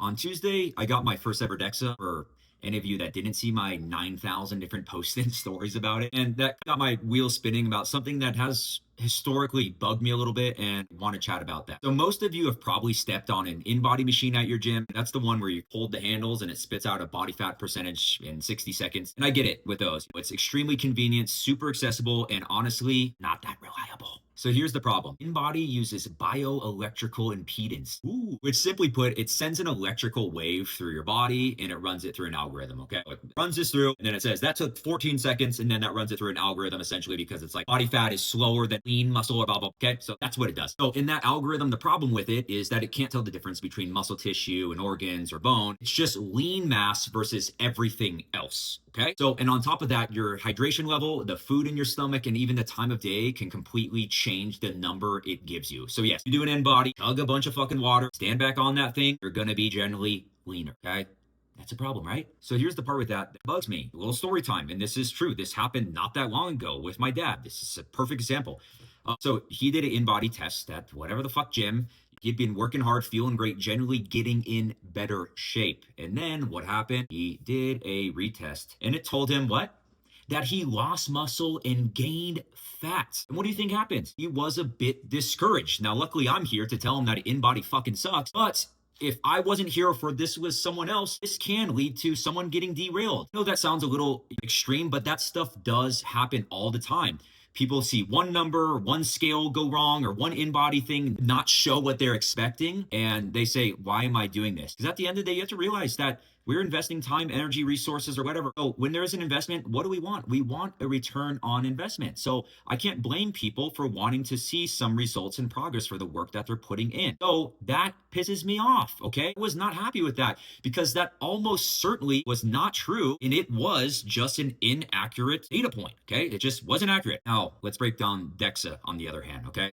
On Tuesday, I got my first ever DEXA for any of you that didn't see my 9,000 different posts and stories about it. And that got my wheels spinning about something that has historically bugged me a little bit and want to chat about that. So most of you have probably stepped on an InBody machine at your gym. That's the one where you hold the handles and it spits out a body fat percentage in 60 seconds. And I get it with those. It's extremely convenient, super accessible, and honestly, not that reliable. So here's the problem. InBody uses bioelectrical impedance, which simply put, it sends an electrical wave through your body and it runs it through an algorithm, okay? It runs this through and then it says that took 14 seconds and then that runs it through an algorithm essentially because it's like body fat is slower than lean muscle or blah, blah, okay? So that's what it does. So in that algorithm, the problem with it is that it can't tell the difference between muscle tissue and organs or bone. It's just lean mass versus everything else. Okay. So, and on top of that, your hydration level, the food in your stomach, and even the time of day can completely change the number it gives you. So yes, you do an InBody, chug a bunch of fucking water, stand back on that thing, you're going to be generally leaner. Okay. That's a problem, right? So here's the part with that bugs me. A little story time. And this is true. This happened not that long ago with my dad. This is a perfect example. So he did an InBody test at whatever the fuck gym. He'd been working hard, feeling great, generally getting in better shape. And then what happened? He did a retest and it told him what? That he lost muscle and gained fat. And what do you think happened? He was a bit discouraged. Now, luckily I'm here to tell him that InBody fucking sucks, but if I wasn't here for this was someone else, this can lead to someone getting derailed. I know that sounds a little extreme, but that stuff does happen all the time. People see one number, one scale go wrong, or one InBody thing not show what they're expecting, and they say, why am I doing this? Because at the end of the day, you have to realize that we're investing time, energy, resources, or whatever. So when there is an investment, what do we want? We want a return on investment. So I can't blame people for wanting to see some results and progress for the work that they're putting in. So that pisses me off, okay? I was not happy with that because that almost certainly was not true, and it was just an inaccurate data point, okay? It just wasn't accurate. Now, let's break down DEXA on the other hand, okay?